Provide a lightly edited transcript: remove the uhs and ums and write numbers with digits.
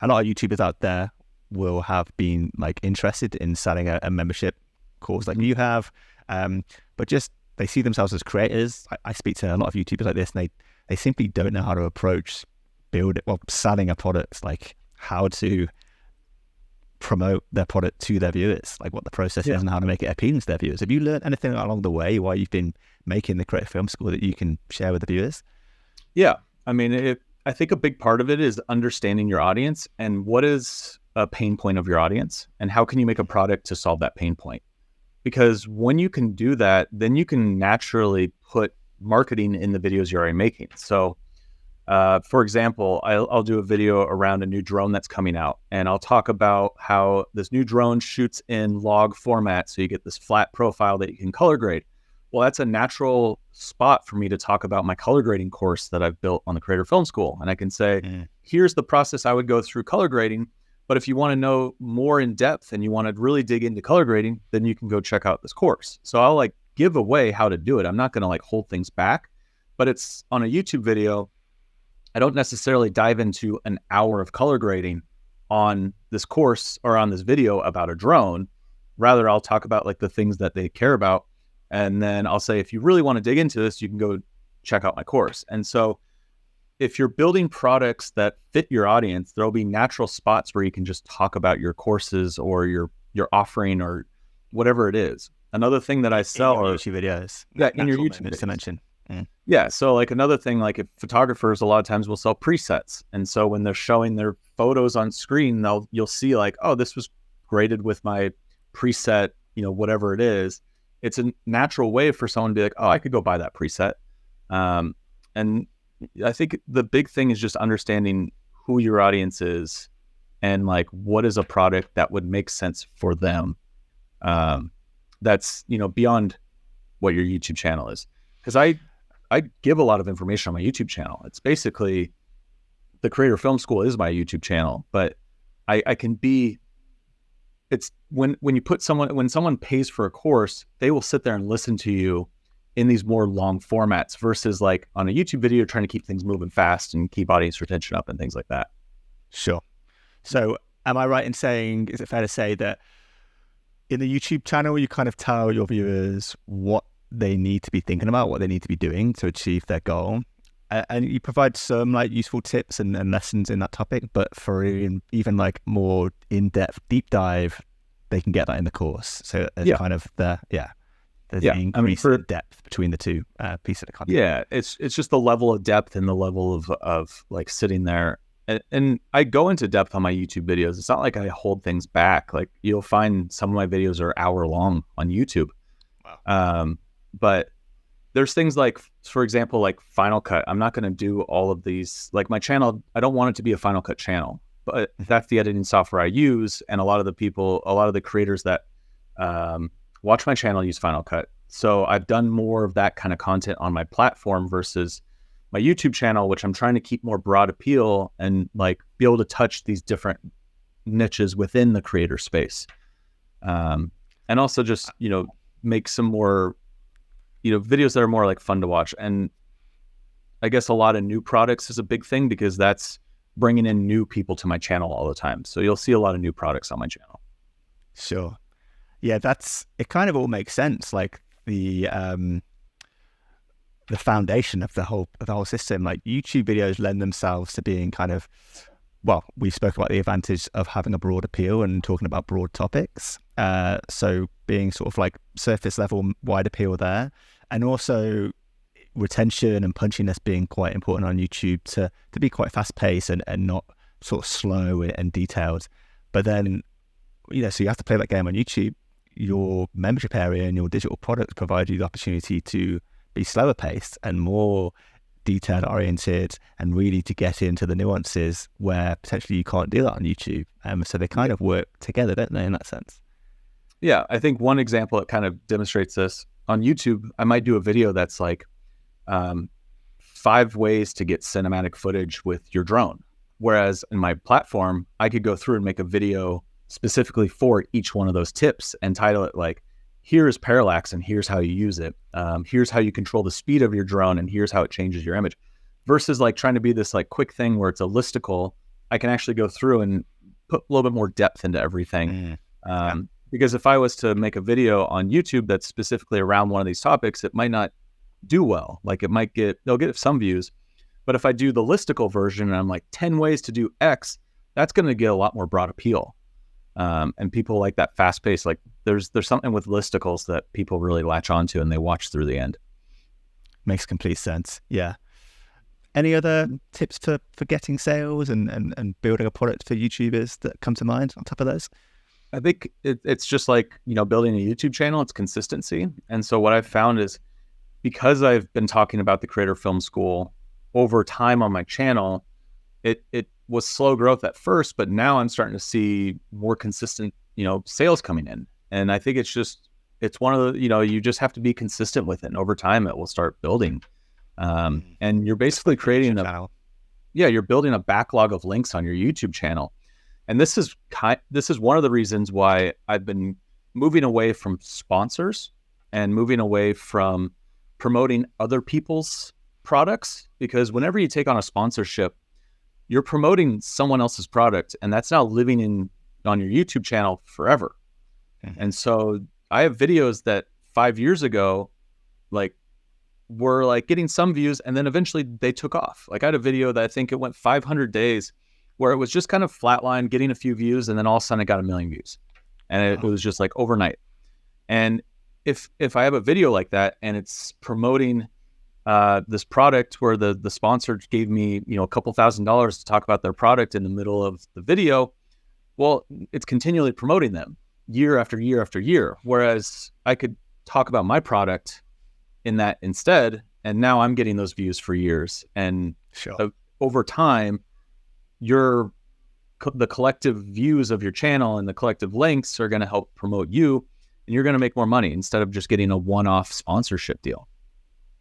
a lot of YouTubers out there will have been like interested in selling a membership course like you have, but just they see themselves as creators. I speak to a lot of YouTubers like this, and they simply don't know how to approach selling a product, like how to promote their product to their viewers, like what the process is and how to make it appealing to their viewers. Have you learned anything along the way while you've been making the Creative Film School that you can share with the viewers? Yeah, I mean, I think a big part of it is understanding your audience and what is a pain point of your audience and how can you make a product to solve that pain point. Because when you can do that, then you can naturally put marketing in the videos you're already making. So, for example, I'll do a video around a new drone that's coming out, and I'll talk about how this new drone shoots in log format, so you get this flat profile that you can color grade. Well, that's a natural spot for me to talk about my color grading course that I've built on the Creator Film School. And I can say, here's the process I would go through color grading. But if you want to know more in depth and you want to really dig into color grading, then you can go check out this course. So I'll like give away how to do it. I'm not going to like hold things back, but it's on a YouTube video. I don't necessarily dive into an hour of color grading on this course or on this video about a drone. Rather, I'll talk about like the things that they care about. And then I'll say, if you really want to dig into this, you can go check out my course. And so if you're building products that fit your audience, there'll be natural spots where you can just talk about your courses or your offering or whatever it is. Another thing that I sell are YouTube videos. Yeah, in your YouTube videos. To mention. Yeah. So like another thing, like if photographers a lot of times will sell presets. And so when they're showing their photos on screen, you'll see like, oh, this was graded with my preset, whatever it is. It's a natural way for someone to be like, oh, I could go buy that preset. And I think the big thing is just understanding who your audience is and like what is a product that would make sense for them. That's, beyond what your YouTube channel is. Because I give a lot of information on my YouTube channel. It's basically the Creator Film School is my YouTube channel, but I can be, it's when someone pays for a course, they will sit there and listen to you in these more long formats versus like on a YouTube video, you're trying to keep things moving fast and keep audience retention up and things like that. Sure. So am I right in saying, is it fair to say that in the YouTube channel, you kind of tell your viewers what they need to be thinking about, what they need to be doing to achieve their goal? And you provide some like useful tips and lessons in that topic, but for even like more in-depth deep dive, they can get that in the course. So there's kind of there's the increase in depth between the two pieces of content. Yeah, it's just the level of depth and the level of like sitting there. And I go into depth on my YouTube videos. It's not like I hold things back. Like you'll find some of my videos are hour long on YouTube. Wow. But there's things like, for example, like Final Cut. I'm not going to do all of these. Like my channel, I don't want it to be a Final Cut channel, but that's the editing software I use. And a lot of the creators that watch my channel use Final Cut. So I've done more of that kind of content on my platform versus my YouTube channel, which I'm trying to keep more broad appeal and like be able to touch these different niches within the creator space. And also just, make some more, videos that are more like fun to watch. And I guess a lot of new products is a big thing because that's bringing in new people to my channel all the time. So you'll see a lot of new products on my channel. Sure. Yeah, it kind of all makes sense. Like the foundation of the whole system, like YouTube videos lend themselves to being kind of, well, we spoke about the advantage of having a broad appeal and talking about broad topics. So being sort of like surface level, wide appeal there, and also retention and punchiness being quite important on YouTube to be quite fast paced and not sort of slow and detailed. But then, so you have to play that game on YouTube. Your membership area and your digital products provide you the opportunity to be slower paced and more detail oriented and really to get into the nuances where potentially you can't do that on YouTube. So they kind of work together, don't they, in that sense? Yeah, I think one example that kind of demonstrates this on YouTube, I might do a video that's like 5 ways to get cinematic footage with your drone. Whereas in my platform, I could go through and make a video specifically for each one of those tips and title it like, here's parallax and here's how you use it. Here's how you control the speed of your drone and here's how it changes your image. Versus like trying to be this like quick thing where it's a listicle I can actually go through and put a little bit more depth into everything. Because if I was to make a video on YouTube that's specifically around one of these topics, it might not do well. Like they'll get some views. But if I do the listicle version and I'm like 10 ways to do X, that's going to get a lot more broad appeal. And people like that fast pace. Like there's something with listicles that people really latch onto and they watch through the end. Makes complete sense. Yeah. Any other tips for getting sales and building a product for YouTubers that come to mind on top of those? I think it's just like, building a YouTube channel, it's consistency. And so what I've found is, because I've been talking about the Creator Film School over time on my channel, it was slow growth at first, but now I'm starting to see more consistent, sales coming in. And I think it's one of the, you just have to be consistent with it. And over time, it will start building. And you're basically creating you're building a backlog of links on your YouTube channel. And this is one of the reasons why I've been moving away from sponsors and moving away from promoting other people's products, because whenever you take on a sponsorship, you're promoting someone else's product, and that's now living on your YouTube channel forever. And so I have videos that 5 years ago, were getting some views, and then eventually they took off. Like I had a video that I think it went 500 days where it was just kind of flatline, getting a few views, and then all of a sudden it got 1 million views. And it was just like overnight. And if I have a video like that and it's promoting this product where the sponsor gave me, a couple $1,000s to talk about their product in the middle of the video, well, it's continually promoting them year after year after year. Whereas I could talk about my product in that instead, and now I'm getting those views for years. And over time, the collective views of your channel and the collective links are going to help promote you, and you're going to make more money instead of just getting a one-off sponsorship deal.